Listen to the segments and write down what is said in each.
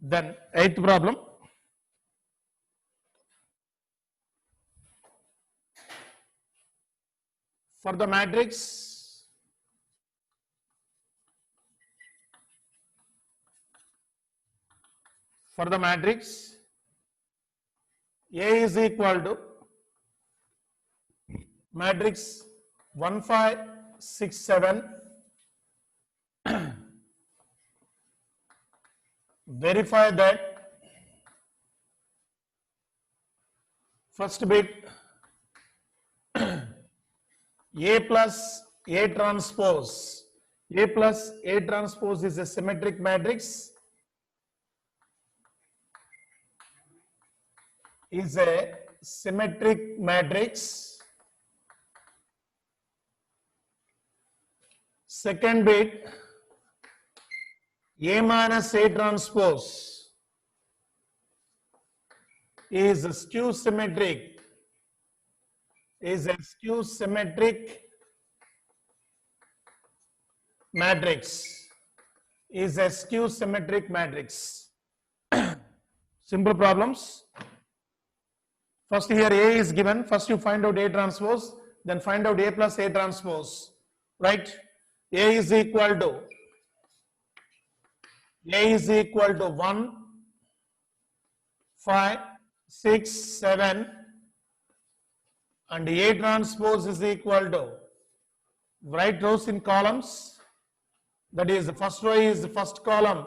Then eighth problem. For the matrix A is equal to matrix 1 5 6 7, verify that first bit A plus A transpose. A plus A transpose is a symmetric matrix. Second bit A minus A transpose is a skew symmetric. Matrix. Simple problems. First here A is given. First you find out A transpose, then find out A plus A transpose. Right? A is equal to 1, 5, 6, 7, and A transpose is equal to, write rows in columns. That is, the first row is the first column,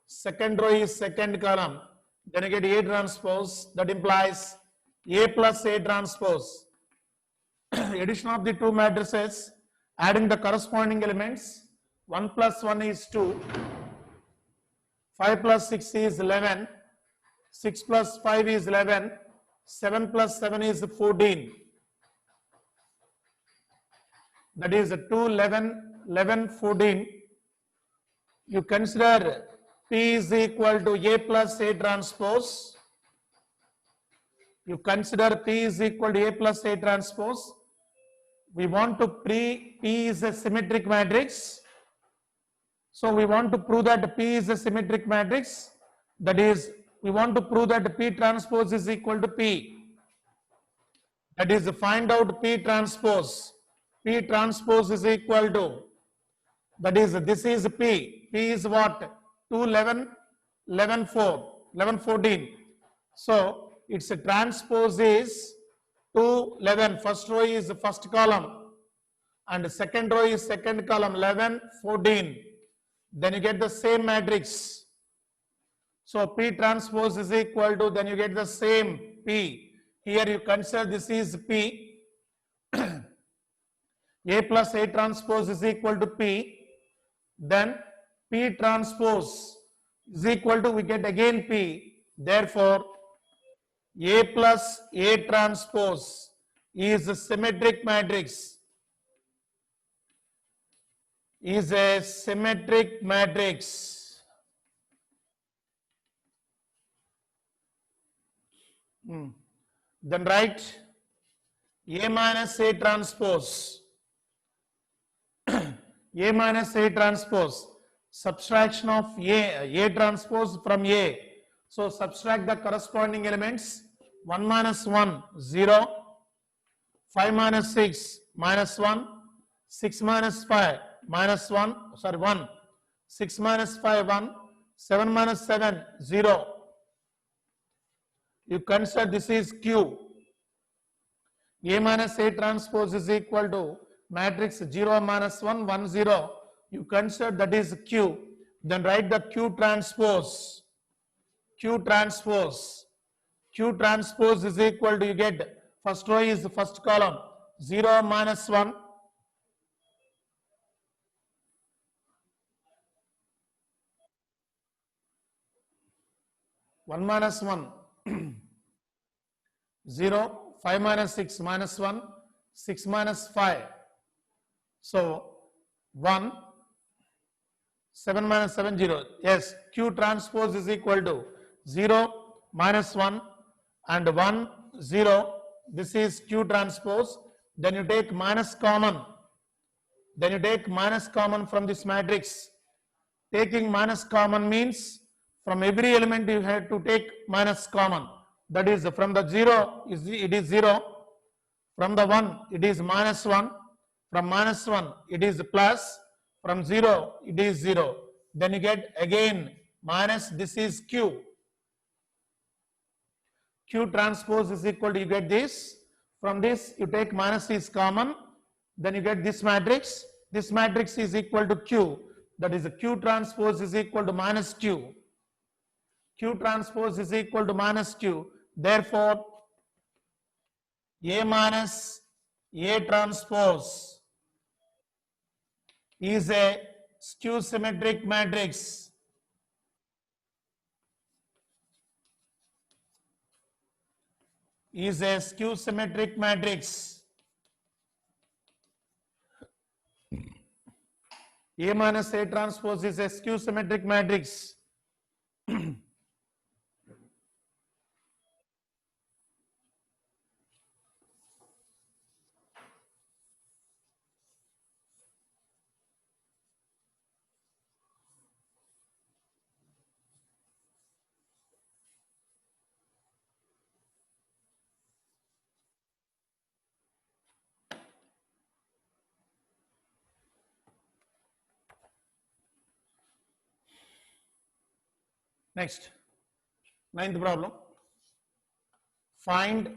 second row is second column. Then you get A transpose. That implies A plus A transpose. Addition of the two matrices, adding the corresponding elements. 1 plus 1 is 2. 5 plus 6 is 11. 6 plus 5 is 11. 7 plus 7 is 14. That is 2, 11, 11, 14. You consider P is equal to A plus A transpose. We want to P is a symmetric matrix. So we want to prove that P is a symmetric matrix. That is, we want to prove that P transpose is equal to P. That is, find out P transpose. P transpose is equal to, that is, this is P. P is what? 2, 11, 11, 4, 11, 14. So its transpose is 2, 11. First row is the first column, and second row is second column, 11, 14. Then you get the same matrix. So P transpose is equal to, then you get the same P. Here you consider this is P. A plus A transpose is equal to P. Then P transpose is equal to, we get again P. Therefore, A plus A transpose is a symmetric matrix. Then write A minus A transpose. A minus A transpose. Subtraction of A transpose from A. So subtract the corresponding elements. 1 minus 1, 0. 5 minus 6, minus 1. 6 minus 5, minus 1. 1. 6 minus 5, 1. 7 minus 7, 0. You consider this is Q. A minus A transpose is equal to matrix 0 minus 1, 1, 0. You consider that is Q. Then write the Q transpose. Q transpose is equal to, you get, first row is the first column, 0 minus 1. 1 minus 1, 0, 5 minus 6, minus 1, 6 minus 5. So 1, 7 minus 7, 0. Yes, Q transpose is equal to 0, minus 1, and 1, 0. This is Q transpose. Then you take minus common. From this matrix. Taking minus common means from every element you have to take minus common. That is, from the 0 it is 0, from the 1 it is minus 1, from minus 1 it is plus, from 0 it is 0. Then you get again minus, this is q. Q transpose is equal to, you get this. From this you take minus is common, then you get this matrix. This matrix is equal to Q. That is, Q transpose is equal to minus Q. Q transpose is equal to minus Q. Therefore, A minus A transpose is a skew symmetric matrix. Is a skew symmetric matrix. A minus A transpose is a skew symmetric matrix. Next, ninth problem. Find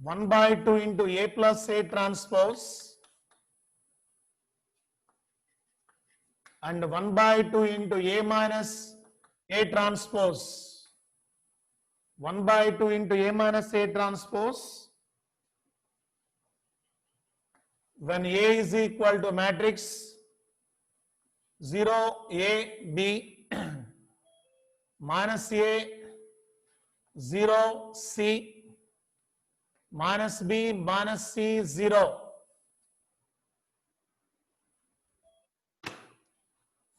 1 by 2 into A plus A transpose and 1 by 2 into A minus A transpose. 1 by 2 into A minus A transpose when A is equal to matrix 0 A B minus A 0 C minus B minus C 0.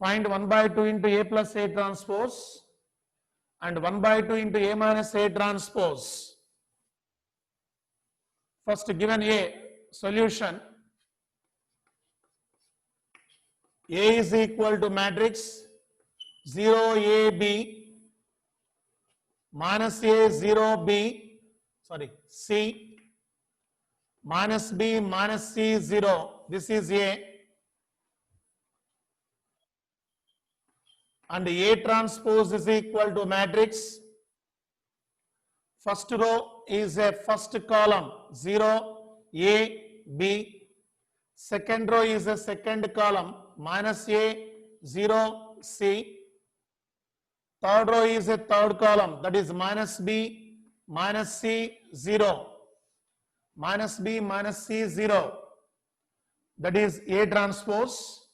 Find 1 by 2 into A plus A transpose and 1 by 2 into A minus A transpose. First, given A solution, A is equal to matrix 0 A B minus A 0 B, C minus B minus C 0. This is A. And A transpose is equal to matrix. First row is a first column 0 A B. Second row is a second column minus A 0 C. Third row is a third column, that is minus B minus C 0. Minus B minus C 0. That is A transpose.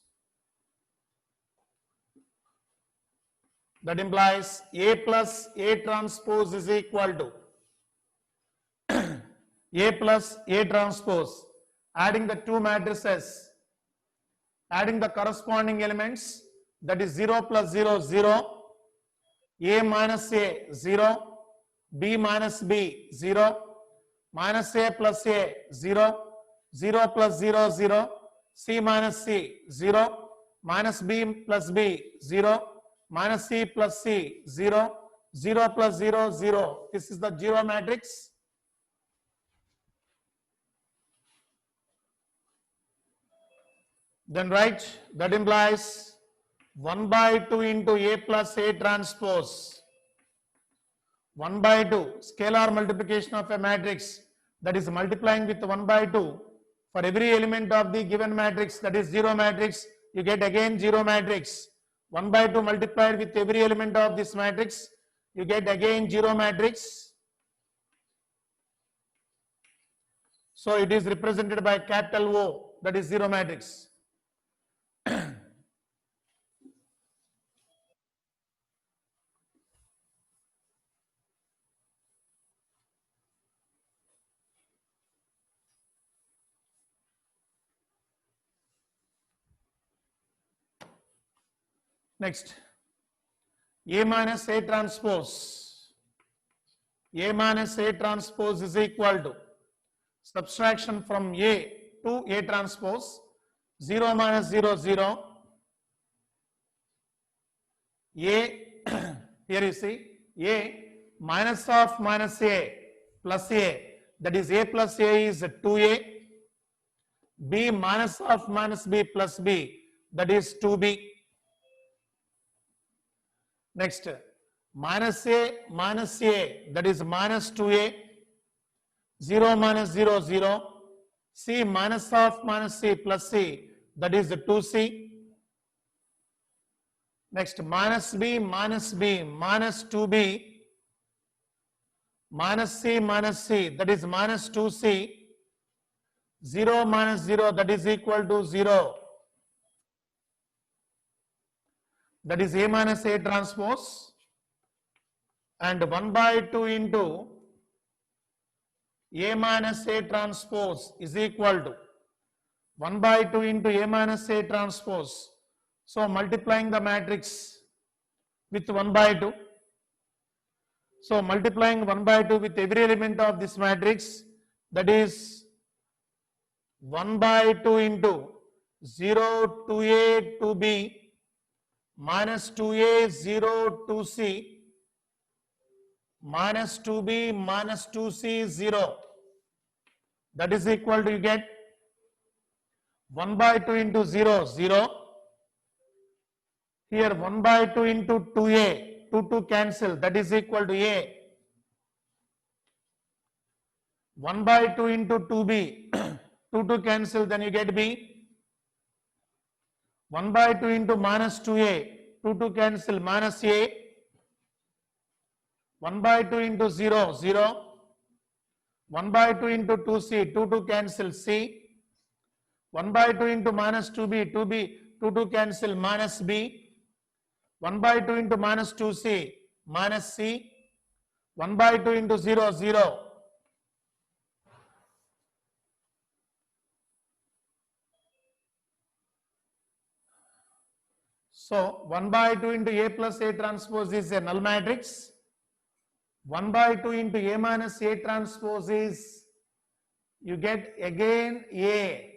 That implies A plus A transpose is equal to A plus A transpose. Adding the two matrices, adding the corresponding elements, that is 0 plus 0, 0, A minus A, 0, B minus B, 0, minus A plus A, 0, 0 plus 0, 0, C minus C, 0, minus B plus B, 0, minus C plus C, 0, 0 plus 0, 0. This is the 0 matrix. Then write, that implies 1 by 2 into A plus A transpose. 1 by 2, scalar multiplication of a matrix, that is multiplying with 1 by 2. For every element of the given matrix, that is 0 matrix, you get again 0 matrix. 1 by 2 multiplied with every element of this matrix, you get again 0 matrix. So it is represented by capital O, that is 0 matrix. Next, A minus A transpose. A minus A transpose is equal to subtraction from A to A transpose, 0 minus 0, 0, A, here you see, A minus of minus A plus A, that is A plus A is 2A, B minus of minus B plus B, that is 2B. Next, minus A minus A, that is minus 2A, 0 minus 0, 0. C minus of minus C plus C, that is 2C. Next, minus B minus 2B, minus C, that is minus 2C, 0 minus 0, that is equal to 0. That is A minus A transpose, and 1 by 2 into A minus A transpose is equal to 1 by 2 into A minus A transpose. So multiplying the matrix with 1 by 2. So multiplying 1 by 2 with every element of this matrix, that is 1 by 2 into 0, 2A, 2B, minus 2A, 0, 2C, minus 2B, minus 2C, 0. That is equal to, you get 1 by 2 into 0, 0. Here 1 by 2 into 2A, 2 cancel, that is equal to A. 1 by 2 into 2B, 2 cancel, then you get B. 1 by 2 into minus 2A, 2 cancel, minus A. 1 by 2 into 0, 0. 1 by 2 into 2C, 2 cancel, C. 1 by 2 into minus 2B, 2 cancel, minus B. 1 by 2 into minus 2C, minus C. 1 by 2 into 0, 0. So 1 by 2 into A plus A transpose is a null matrix. 1 by 2 into A minus A transpose is, you get again A.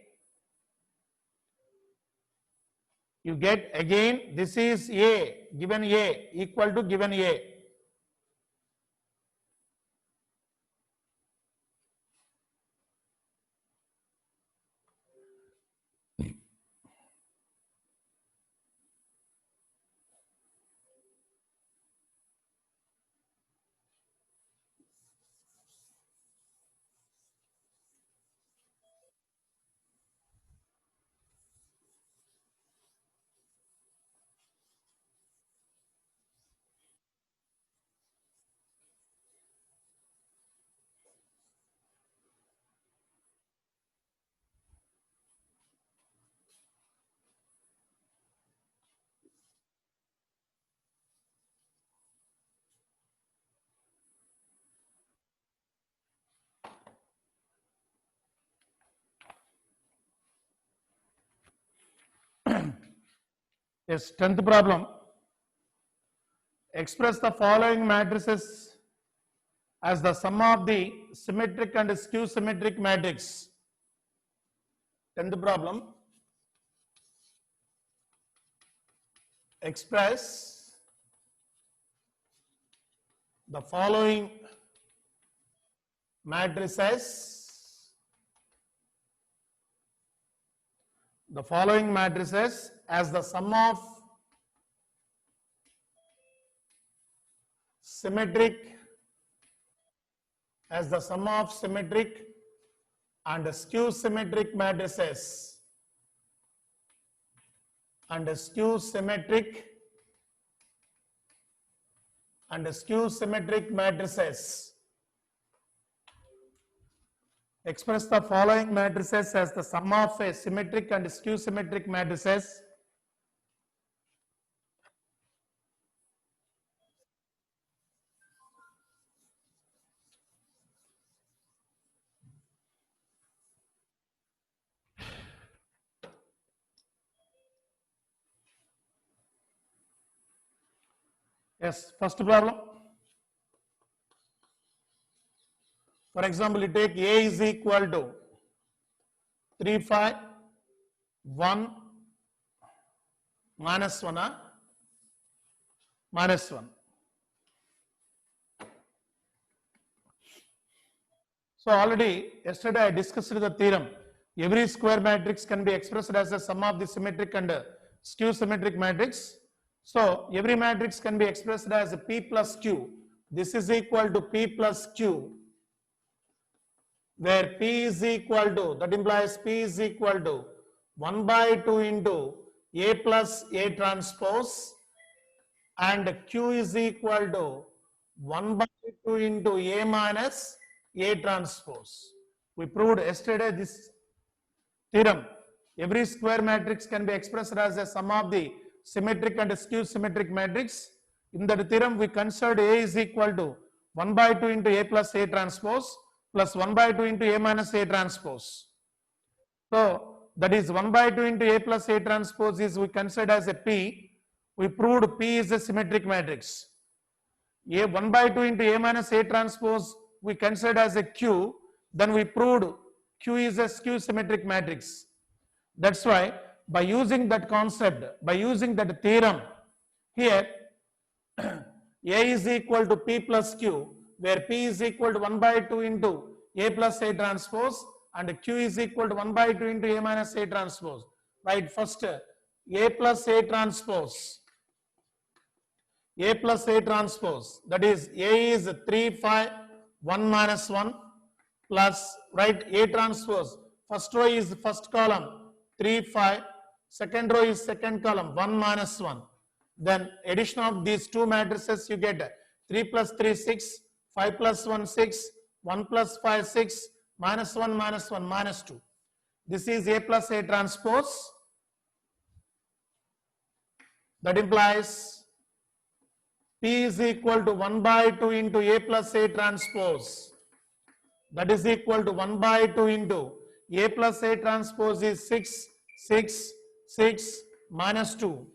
You get again, this is A, given A, equal to given A. Yes, 10th problem. Express the following matrices as the sum of the symmetric and skew symmetric matrix. 10th problem. Express the following matrices as the sum of symmetric and skew symmetric matrices Express the following matrices as the sum of a symmetric and skew symmetric matrices. Yes, first problem. For example, you take A is equal to 3, 5, 1, minus 1. minus 1. So already yesterday I discussed the theorem. Every square matrix can be expressed as a sum of the symmetric and skew symmetric matrix. So every matrix can be expressed as P plus Q. This is equal to P plus Q, where P is equal to, that implies P is equal to 1 by 2 into A plus A transpose, and Q is equal to 1 by 2 into A minus A transpose. We proved yesterday this theorem. Every square matrix can be expressed as a sum of the symmetric and skew symmetric matrix. In that theorem, we considered A is equal to 1 by 2 into A plus A transpose plus 1 by 2 into A minus A transpose. So that is 1 by 2 into A plus A transpose is we considered as a P. We proved P is a symmetric matrix. A 1 by 2 into A minus A transpose we considered as a Q. Then we proved Q is a skew symmetric matrix. That's why by using that concept, by using that theorem, here A is equal to P plus Q, where P is equal to 1 by 2 into A plus A transpose and Q is equal to 1 by 2 into A minus A transpose. Right, first A plus A transpose. A plus A transpose, that is A is 3, 5, 1 minus 1 plus, right, A transpose. First row is first column 3, 5, second row is second column 1 minus 1. Then addition of these two matrices you get 3 plus 3, 6, 5 plus 1, 6, 1 plus 5, 6, minus 1, minus 1, minus 2. This is A plus A transpose. That implies P is equal to 1 by 2 into A plus A transpose. That is equal to 1 by 2 into A plus A transpose is 6, 6, 6, minus 2.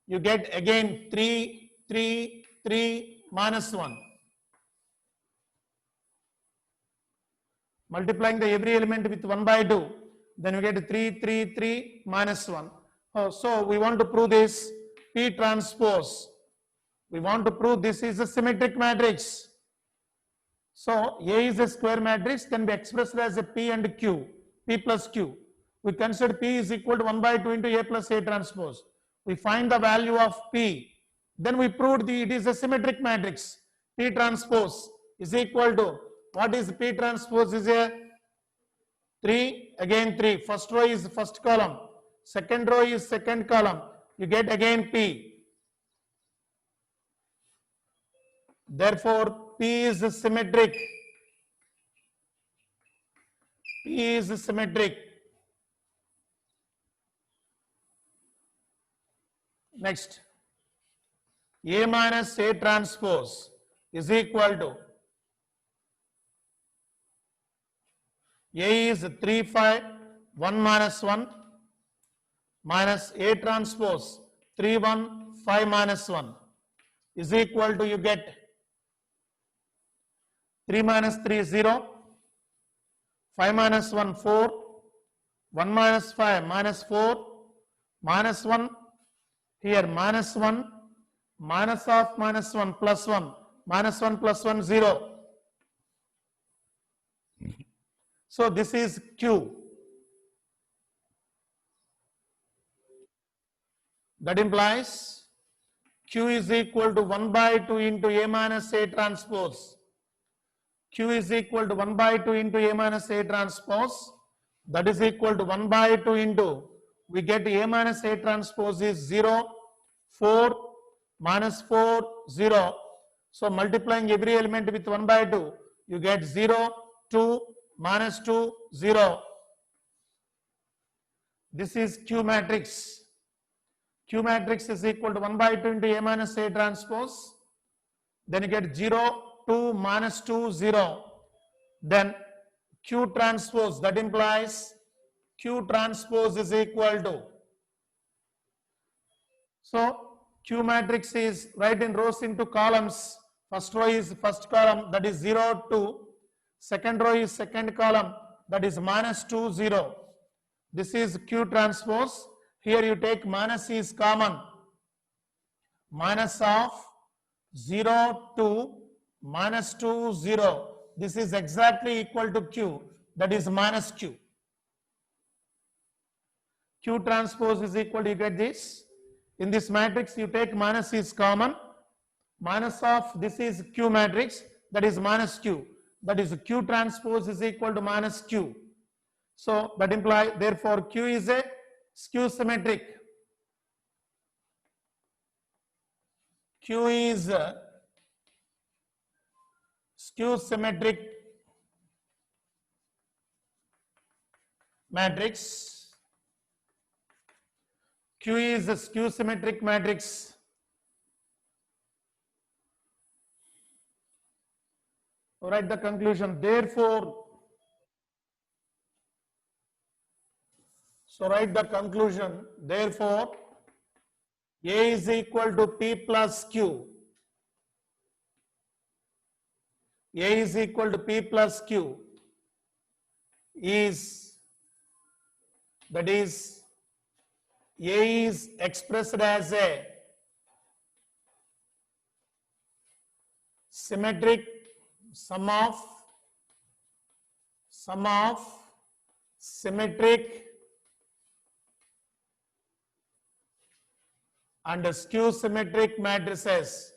You get again 3, 3, 3, minus 1. Multiplying the every element with 1 by 2, then you get 3, 3, 3, minus 1. So we want to prove this P transpose. We want to prove this is a symmetric matrix. So A is a square matrix, can be expressed as a P and Q, P plus Q. We consider P is equal to 1 by 2 into A plus A transpose. We find the value of P. Then we proved it is a symmetric matrix. P transpose is equal to, what is P transpose is a 3, again 3. First row is first column. Second row is second column. You get again P. Therefore, P is symmetric. P is symmetric. Next, A minus A transpose is equal to, A is 3, 5, 1 minus 1 minus A transpose 3, 1, 5 minus 1 is equal to, you get 3 minus 3 0, 5 minus 1 4, 1 minus 5 minus 4, minus 1, here minus 1, minus of minus 1 plus 1, minus 1 plus 1 0. So this is Q. That implies Q is equal to 1 by 2 into A minus A transpose. Q is equal to 1 by 2 into A minus A transpose. That is equal to 1 by 2 into, we get A minus A transpose is 0, 4, minus 4, 0. So multiplying every element with 1 by 2, you get 0, 2, minus 2, 0. This is Q matrix. Q matrix is equal to 1 by 2 into A minus A transpose. Then you get 0, 2, minus 2, 0. Then Q transpose, that implies Q transpose is equal to. So Q matrix is right in rows into columns. First row is first column, that is 0, 2. Second row is second column, that is minus 2, 0. This is Q transpose. Here you take minus is common. minus of 0, 2, minus 2, 0. This is exactly equal to Q, that is minus Q. Q transpose is equal to, you get this. In this matrix, you take minus is common. Minus of this is Q matrix, that is minus Q. That is Q transpose is equal to minus Q. So that implies, therefore, Q is a skew symmetric. Q is a skew symmetric matrix. Q is a skew symmetric matrix. Write the conclusion. Therefore, so write the conclusion. Therefore, A is equal to P plus Q. A is equal to P plus Q is, that is, A is expressed as a symmetric sum of symmetric and skew symmetric matrices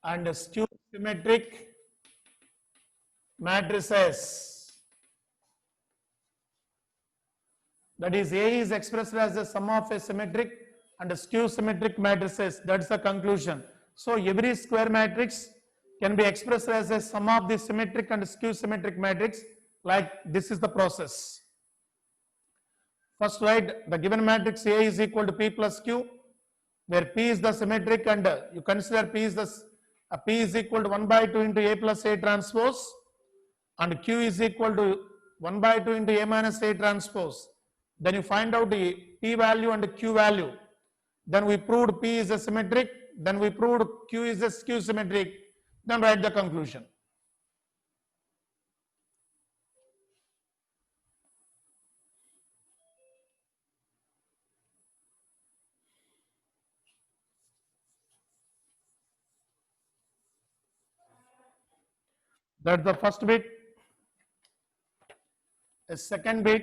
and skew symmetric matrices. That is, A is expressed as a sum of a symmetric and skew symmetric matrices. That's the conclusion. So every square matrix can be expressed as a sum of the symmetric and skew symmetric matrix. Like this is the process. First write the given matrix A is equal to P plus Q, where P is the symmetric and you consider P is P is equal to 1 by 2 into A plus A transpose, and Q is equal to 1 by 2 into A minus A transpose. Then you find out the P value and the Q value. Then we proved P is a symmetric, then we proved Q is a skew symmetric, then write the conclusion. That's the first bit. A second bit,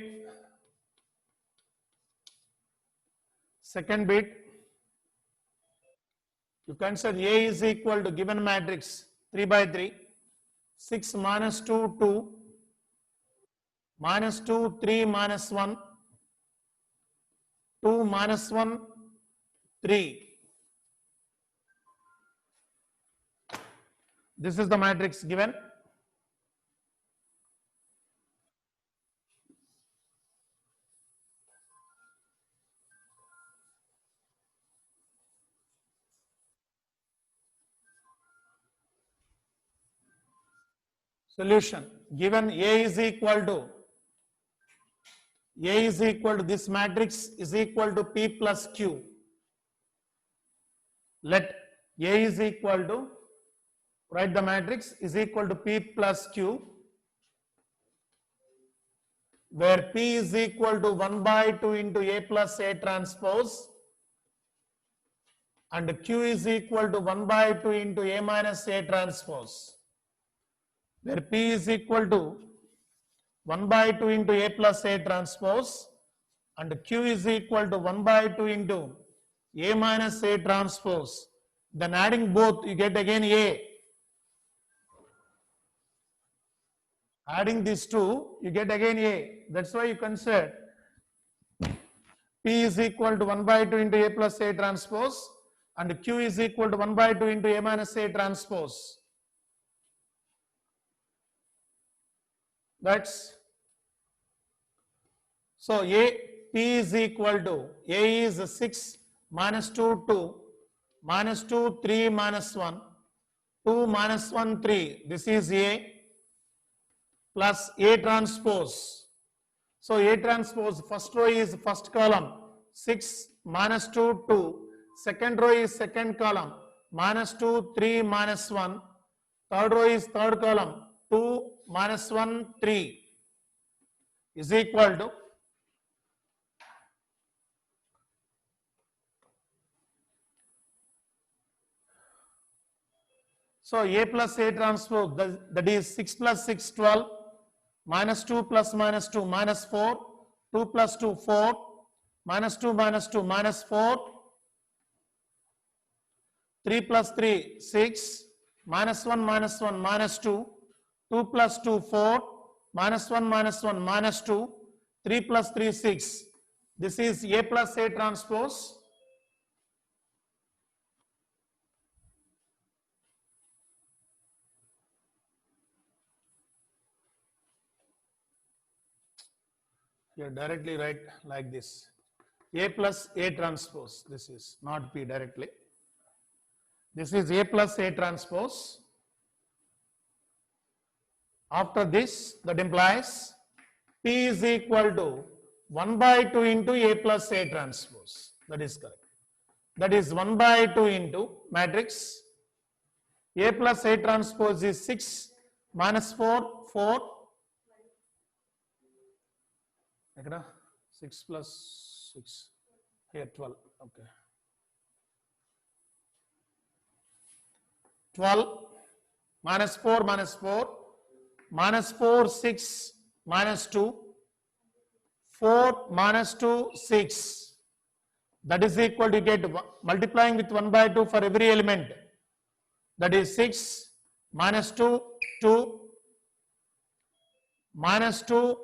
you consider A is equal to given matrix 3 by 3, 6 minus 2, 2, minus 2, 3 minus 1, 2 minus 1, 3. This is the matrix given. Solution. Given A is equal to this matrix is equal to P plus Q. Let A is equal to, write the matrix, is equal to P plus Q, where P is equal to 1 by 2 into A plus A transpose and Q is equal to 1 by 2 into A minus A transpose, where P is equal to 1 by 2 into A plus A transpose and Q is equal to 1 by 2 into A minus A transpose. Then adding both, you get again A. Adding these two, you get again A. That's why you consider P is equal to 1 by 2 into A plus A transpose and Q is equal to 1 by 2 into A minus A transpose. That's, so P is equal to, A is 6 minus 2, 2, minus 2, 3 minus 1, 2 minus 1, 3. This is A plus A transpose. So A transpose, first row is first column, 6 minus 2, 2. Second row is second column, minus 2, 3 minus 1. Third row is third column, 2 minus 1, 3 is equal to So A plus A transpose, that is 6 plus 6, 12, minus 2 plus minus 2, minus 4, 2 plus 2, 4, minus 2 minus 2, minus 4, 3 plus 3, 6, minus 1 minus 1, minus 2, 2 plus 2, 4, minus 1 minus 1, minus 2, 3 plus 3, 6. This is A plus A transpose. Here directly write like this. A plus A transpose. This is not P directly. This is A plus A transpose. After this, that implies P is equal to 1 by 2 into A plus A transpose. That is correct. That is 1 by 2 into matrix. A plus A transpose is 6 minus 4, 4. 6 plus 6. Here 12. Okay. 12 minus 4 minus 4. Minus 4, 6, minus 2. 4 minus 2, 6. That is equal to get multiplying with 1 by 2 for every element. That is 6 minus 2, 2. Minus 2,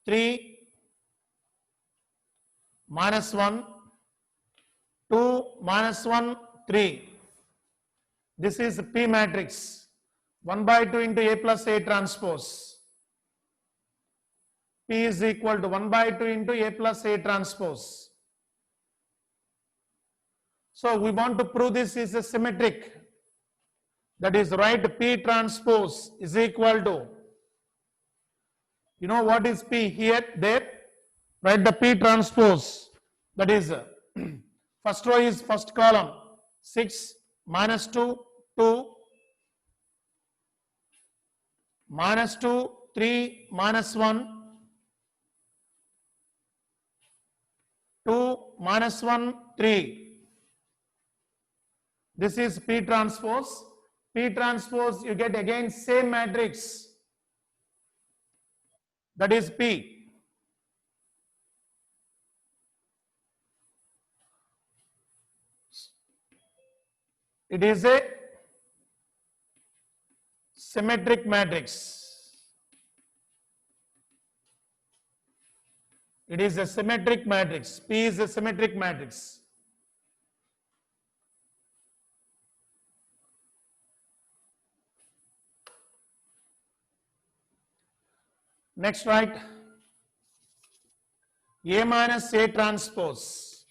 3. Minus 1. 2 minus 1, 3. This is P matrix. 1 by 2 into A plus A transpose. P is equal to 1 by 2 into A plus A transpose. So we want to prove this is a symmetric. That is, write P transpose is equal to, you know what is P here, there? Write the P transpose. That is, first row is first column. 6 minus 2, 2. Minus 2, 3, minus 1, 2, minus 1, 3. This is P transpose. P transpose, you get again same matrix. That is P. It is a symmetric matrix. It is a symmetric matrix. P is a symmetric matrix. Next, write A minus A transpose.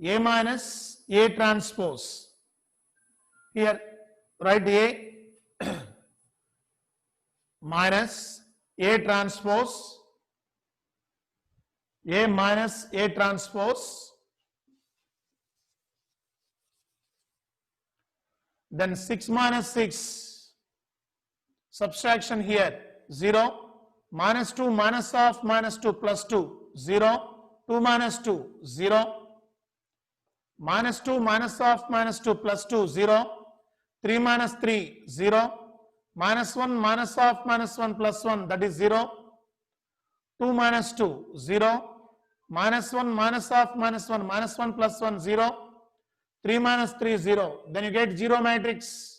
A minus A transpose. Here, write A minus A transpose. A minus A transpose. Then 6 minus 6. Subtraction here 0. Minus 2 minus of minus 2 plus 2 0. 2 minus 2 0. Minus 2 minus of minus 2 plus 2 0. 3 minus 3 0. Minus 1 minus of minus 1 plus 1, that is 0. 2 minus 2 0. Minus 1 minus of minus 1 minus 1 plus 1 0. 3 minus 3 0. Then you get 0 matrix.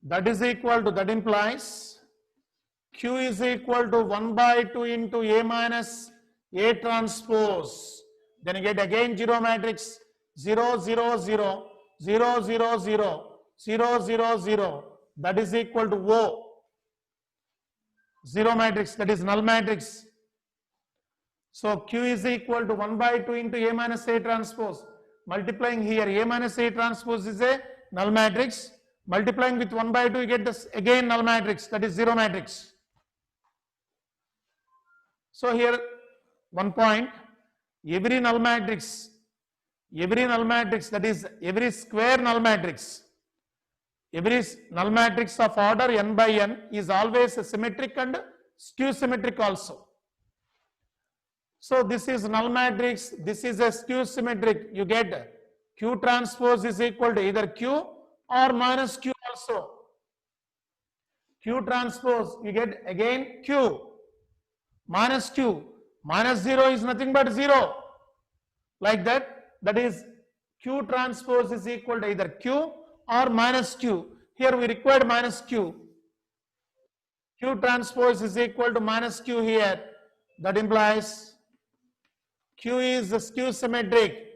That is equal to, that implies Q is equal to 1 by 2 into A minus A transpose. Then you get again 0 matrix 0 0 0 0 0 0 0 0 0. That is equal to O. 0 matrix, that is null matrix. So Q is equal to 1 by 2 into A minus A transpose. Multiplying here, A minus A transpose is a null matrix. Multiplying with 1 by 2, you get this again null matrix, that is 0 matrix. So here, one point, every null matrix, that is every square null matrix, Every null matrix of order n by n is always symmetric and skew symmetric also. So this is null matrix, this is a skew symmetric. You get Q transpose is equal to either Q or minus Q also. Q transpose, you get again Q minus Q. Minus 0 is nothing but 0. Like that, that is Q transpose is equal to either Q or minus Q. Here we required minus Q. Q transpose is equal to minus Q here. That implies Q is skew symmetric.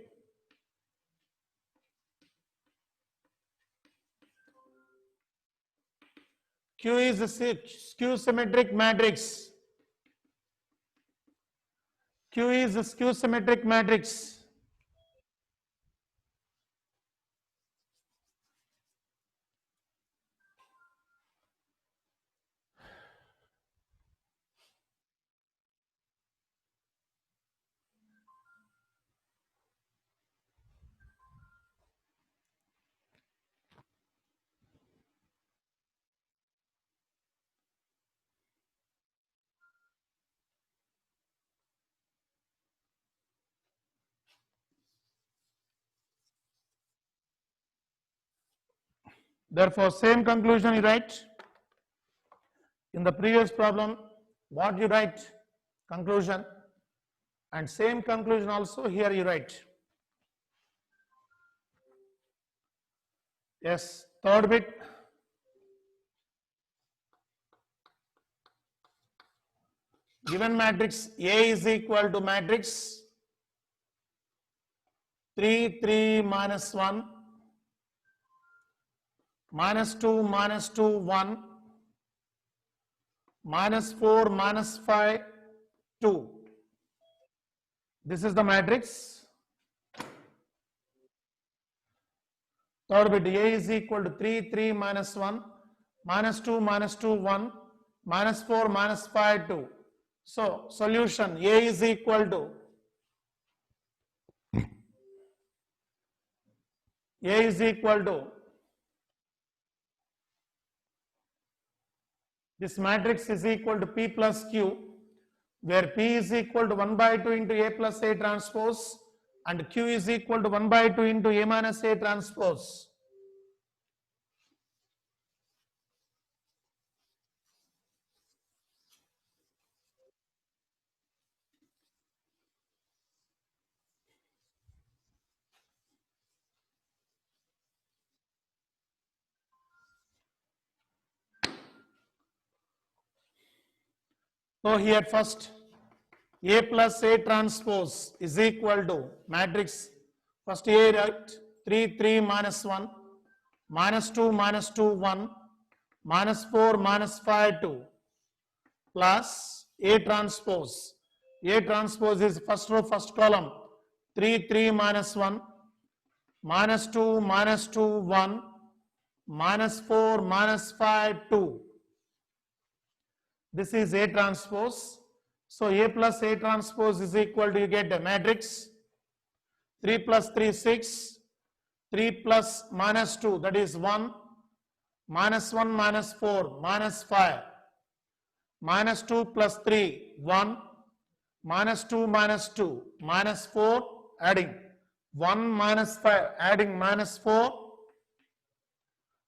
Q is a skew symmetric matrix. Q is a skew symmetric matrix. Therefore, same conclusion you write. In the previous problem, what you write? Conclusion. And same conclusion also here you write. Yes, third bit. Given matrix A is equal to matrix 3, 3, minus 1, minus 2, minus 2, 1, minus 4, minus 5, 2. This is the matrix. Third bit A is equal to 3, 3, minus 1, minus 2, minus 2, 1, minus 4, minus 5, 2. So, solution A is equal to this matrix is equal to P plus Q, where P is equal to 1 by 2 into A plus A transpose and Q is equal to 1 by 2 into A minus A transpose. So here first A plus A transpose is equal to matrix, first A right, 3, 3, minus 1, minus 2, minus 2, 1, minus 4, minus 5, 2, plus A transpose. A transpose is first row, first column, 3, 3, minus 1, minus 2, minus 2, 1, minus 4, minus 5, 2. This is A transpose. So A plus A transpose is equal to, you get a matrix 3 plus 3, 6, 3 plus minus 2, that is 1, minus 1, minus 4, minus 5, minus 2 plus 3, 1, minus 2, minus 2, minus 4, adding 1, minus 5, adding minus 4,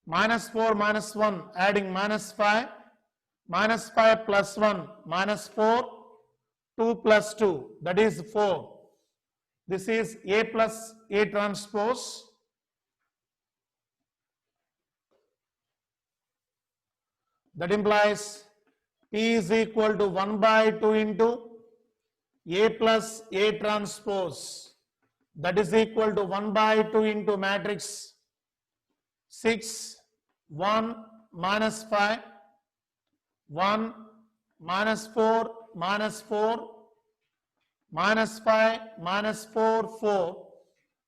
minus 4, minus 1, adding minus 5, minus 5 plus 1, minus 4, 2 plus 2, that is 4. This is A plus A transpose. That implies P is equal to 1 by 2 into A plus A transpose. That is equal to 1 by 2 into matrix 6, 1, minus 5, 1, minus 4, minus 4, minus 5, minus 4, 4.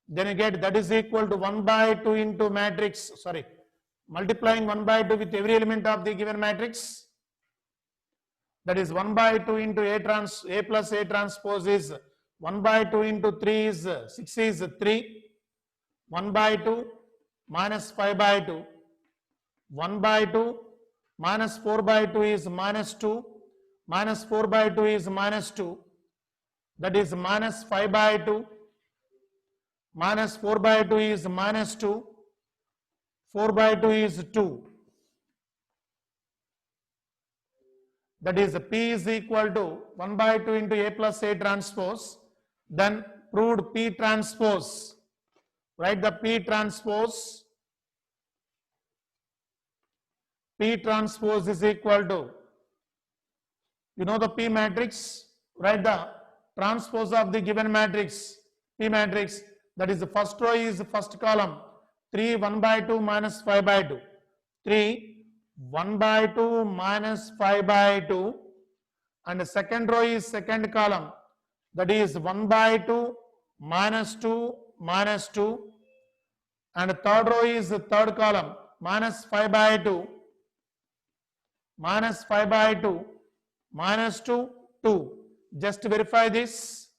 Then you get that is equal to 1 by 2 into matrix, sorry, multiplying 1 by 2 with every element of the given matrix. That is 1 by 2 into A plus A transpose is 1 by 2 into 3 is 6 is 3, 1 by 2 minus 5 by 2. 1 by 2, minus 4 by 2 is minus 2, minus 4 by 2 is minus 2, that is minus 5 by 2, minus 4 by 2 is minus 2, 4 by 2 is 2. That is P is equal to 1 by 2 into A plus A transpose. Then proved P transpose. Write the P transpose. P transpose is equal to, you know the P matrix, write the transpose of the given matrix, P matrix, that is the first row is the first column, 3, 1 by 2 minus 5 by 2, 3, 1 by 2 minus 5 by 2, and the second row is second column, that is 1 by 2 minus 2 minus 2, and the third row is the third column, minus 5 by 2, minus 5 by 2, minus 2, 2. Just verify this.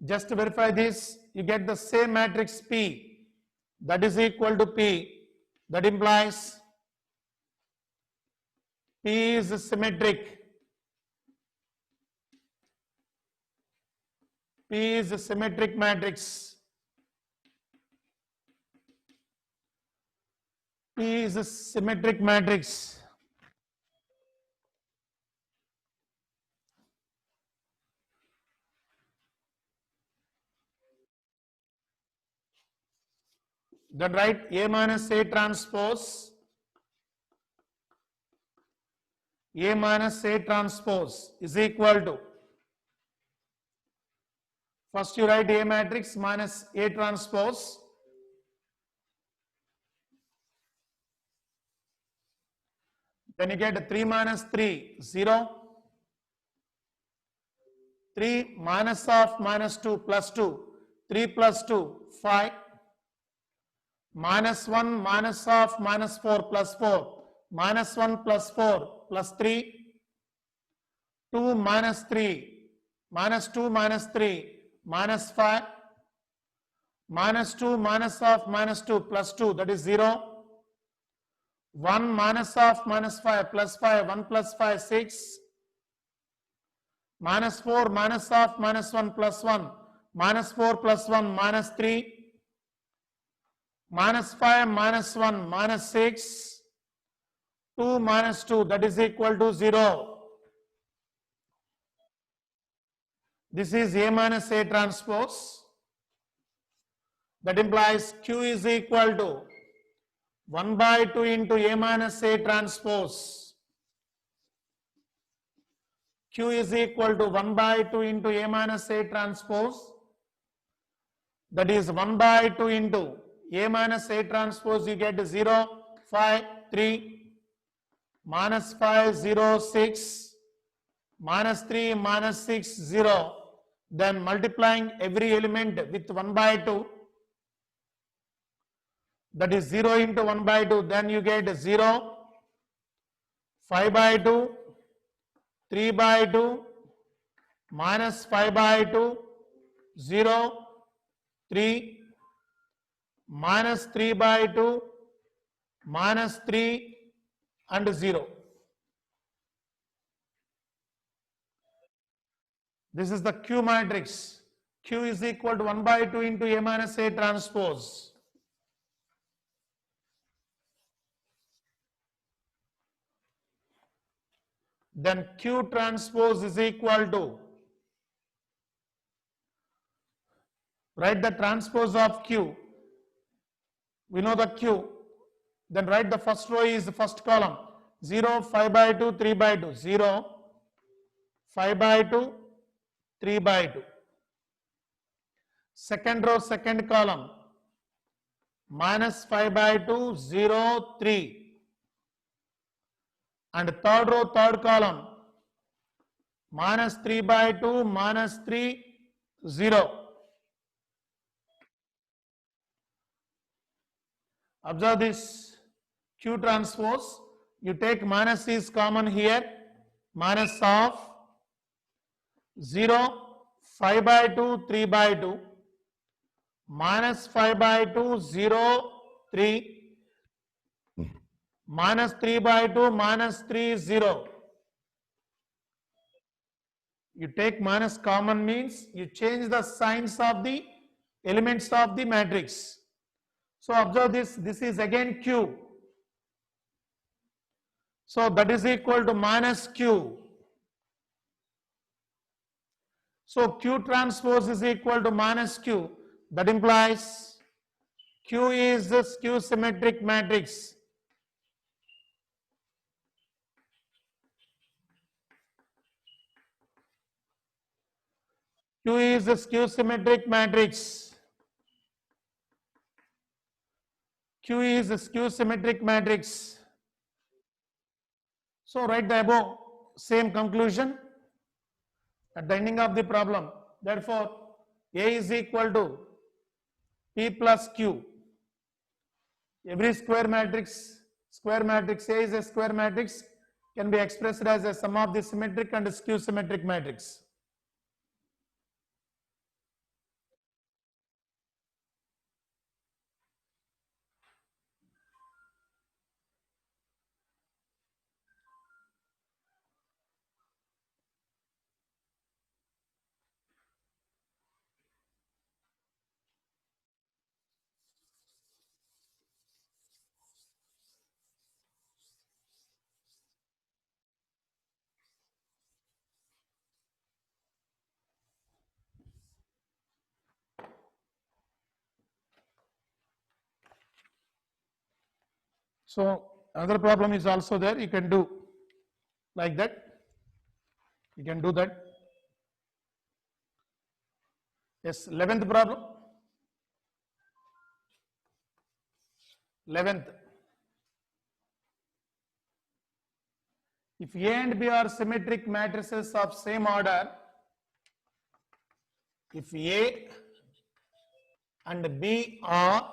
Just verify this. You get the same matrix P. That is equal to P. That implies P is symmetric. P is a symmetric matrix. P is a symmetric matrix. Then write A minus A transpose. A minus A transpose is equal to, first you write A matrix minus A transpose. Then you get 3 minus 3, 0. 3 minus of minus 2 plus 2. 3 plus 2, 5. Minus 1 minus of minus 4 plus 4. Minus 1 plus 4 plus 3. 2 minus 3. Minus 2 minus 3. Minus 5. Minus 2 minus of minus 2 plus 2, that is 0. 1 minus of minus 5 plus 5, 1 plus 5, 6. Minus 4 minus of minus 1 plus 1. Minus 4 plus 1, minus 3. Minus 5 minus 1, minus 6. 2 minus 2, that is equal to 0. This is A minus A transpose. That implies Q is equal to 1 by 2 into A minus A transpose. Q is equal to 1 by 2 into A minus A transpose. That is 1 by 2 into A minus A transpose, you get 0, 5, 3, minus 5, 0, 6, minus 3, minus 6, 0. Then multiplying every element with 1 by 2. That is 0 into 1 by 2, then you get 0, 5 by 2, 3 by 2, minus 5 by 2, 0, 3, minus 3 by 2, minus 3 and 0. This is the Q matrix. Q is equal to 1 by 2 into A minus A transpose. Then Q transpose is equal to, write the transpose of Q. We know the Q. Then write the first row is the first column. 0, 5 by 2, 3 by 2. 0, 5 by 2, 3 by 2. Second row, second column. Minus 5 by 2, 0, 3. And third row, third column, minus 3 by 2, minus 3, 0. Observe this Q transpose. You take minus is common here, minus of 0, 5 by 2, 3 by 2, minus 5 by 2, 0, 3, minus 3 by 2, minus 3, 0. You take minus common means you change the signs of the elements of the matrix. So observe this, this is again Q. So that is equal to minus Q. So Q transpose is equal to minus Q. That implies Q is the skew symmetric matrix. Q is the skew symmetric matrix. Q is the skew symmetric matrix. So write the above same conclusion at the ending of the problem. Therefore, A is equal to P plus Q. Every square matrix A is a square matrix, can be expressed as a sum of the symmetric and skew symmetric matrix. So another problem is also there, you can do like that, you can do that. Yes, 11th problem. 11th. If A and B are symmetric matrices of same order, if A and B are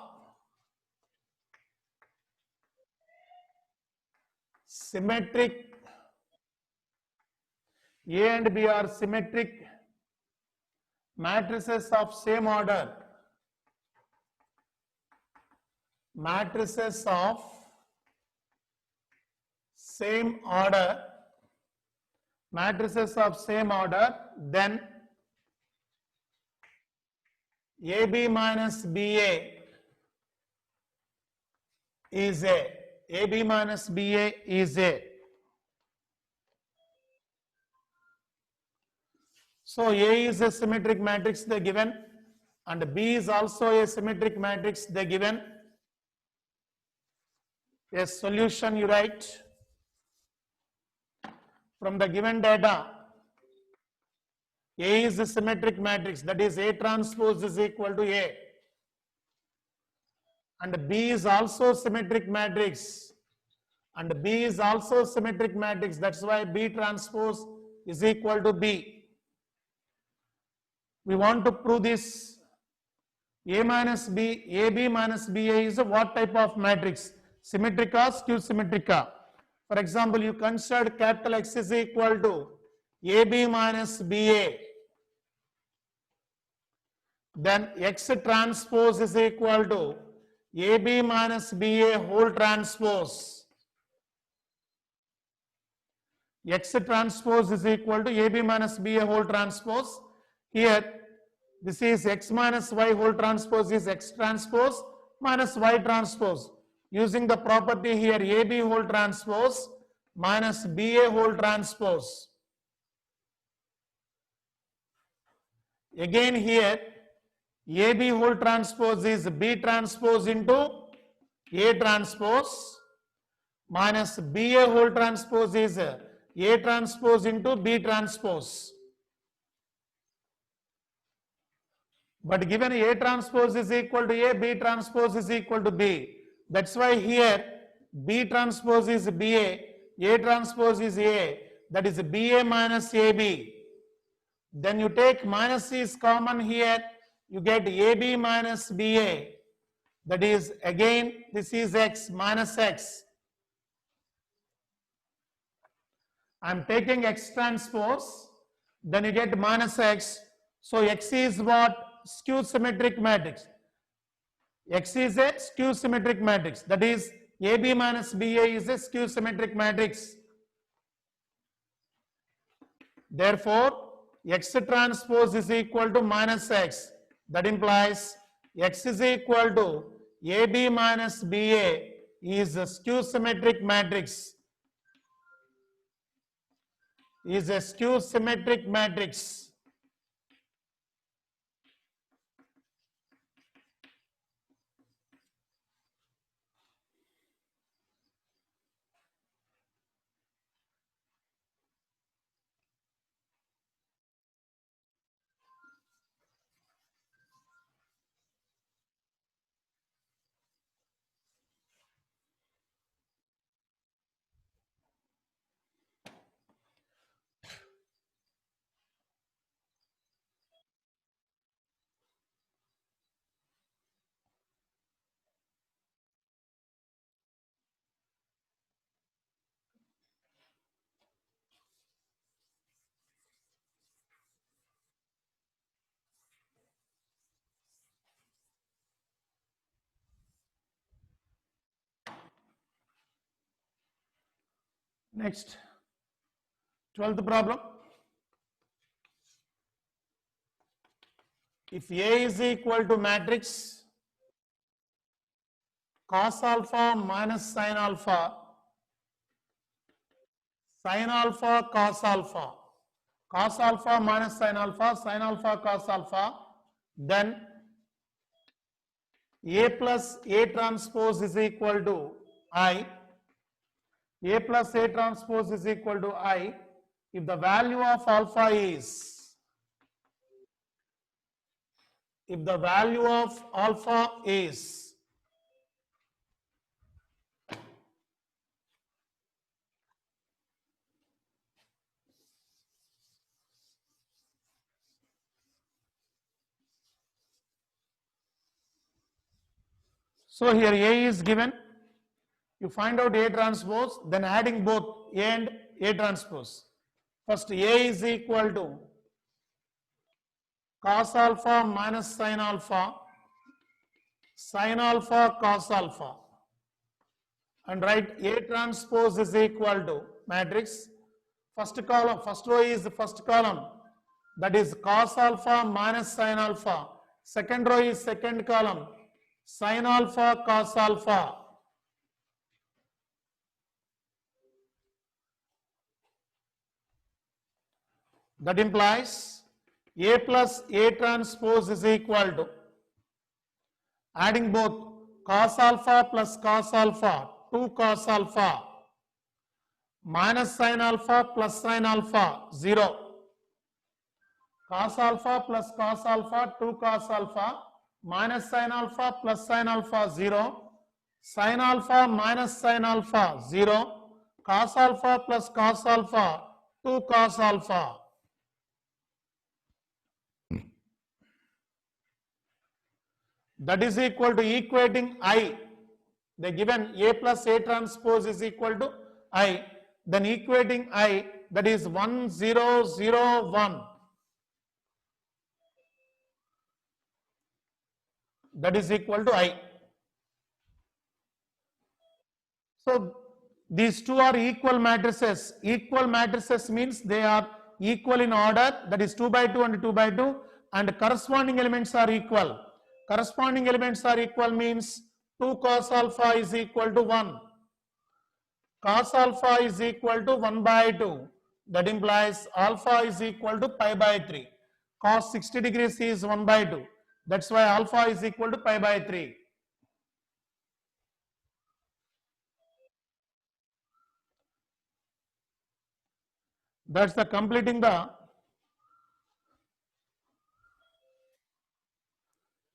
symmetric, A and B are symmetric matrices of same order, matrices of same order, matrices of same order, then AB minus BA is A. AB minus BA is A. So A is a symmetric matrix they given, and B is also a symmetric matrix they given. A solution you write from the given data. A is a symmetric matrix, that is A transpose is equal to A, and B is also symmetric matrix, and B is also symmetric matrix, that's why B transpose is equal to B. We want to prove this. A minus B, AB minus BA is a what type of matrix? Symmetric or skew symmetric? For example, you consider capital X is equal to AB minus BA. Then X transpose is equal to AB minus BA whole transpose. X transpose is equal to AB minus BA whole transpose. Here, this is X minus Y whole transpose is X transpose minus Y transpose. Using the property here, AB whole transpose minus BA whole transpose. Again here, AB whole transpose is B transpose into A transpose minus BA whole transpose is A transpose into B transpose. But given A transpose is equal to A, B transpose is equal to B. That's why here B transpose is BA, A transpose is A, that is BA minus AB. Then you take minus is common here, you get AB minus BA. That is again this is X minus X. I am taking X transpose, then you get minus X. So X is what? Skew symmetric matrix. X is a skew symmetric matrix. That is AB minus BA is a skew symmetric matrix. Therefore, X transpose is equal to minus X. That implies X is equal to AB minus BA is a skew symmetric matrix. Is a skew symmetric matrix. Next, 12th problem. If A is equal to matrix cos alpha minus sin alpha, cos alpha minus sin alpha cos alpha, then A plus A transpose is equal to I. A plus A transpose is equal to I if the value of alpha is, so here A is given, you find out A transpose, then adding both A and A transpose. First A is equal to cos alpha minus sin alpha cos alpha, and write A transpose is equal to matrix, first column, first row is the first column, that is cos alpha minus sin alpha, second row is second column, sin alpha cos alpha. That implies A plus A transpose is equal to, adding both cos alpha plus cos alpha, 2 cos alpha, minus sin alpha plus sin alpha, 0. Cos alpha plus cos alpha, 2 cos alpha, minus sin alpha plus sin alpha, 0. Sin alpha minus sin alpha, 0. Cos alpha plus cos alpha, 2 cos alpha. That is equal to equating I. They given A plus A transpose is equal to I. Then equating I, that is 1 0 0 1. That is equal to I. So these two are equal matrices. Equal matrices means they are equal in order, that is 2 by 2 and 2 by 2, and corresponding elements are equal. Corresponding elements are equal means 2 cos alpha is equal to 1. Cos alpha is equal to 1 by 2. That implies alpha is equal to pi by 3. Cos 60 degrees is 1 by 2. That's why alpha is equal to pi by 3. That's the completing the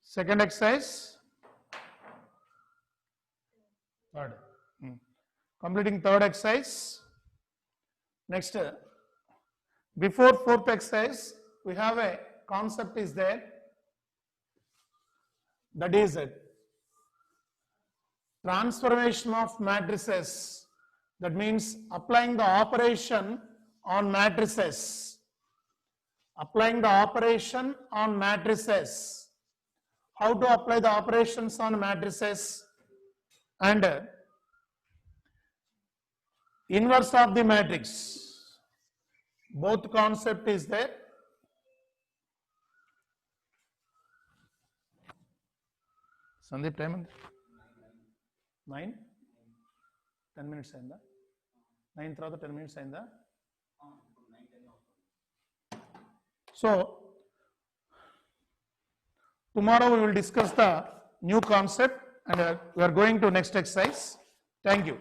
second exercise. Third. Completing third exercise. Next, before fourth exercise, we have a concept is there. That is it. Transformation of matrices. That means applying the operation on matrices. Applying the operation on matrices. How to apply the operations on matrices? And Inverse of the matrix. Both concept is there. Sandeep, time and 9 10 minutes ainda 9 తర్వాత 10 minutes ainda. So tomorrow we will discuss the new concept and we are going to next exercise. Thank you.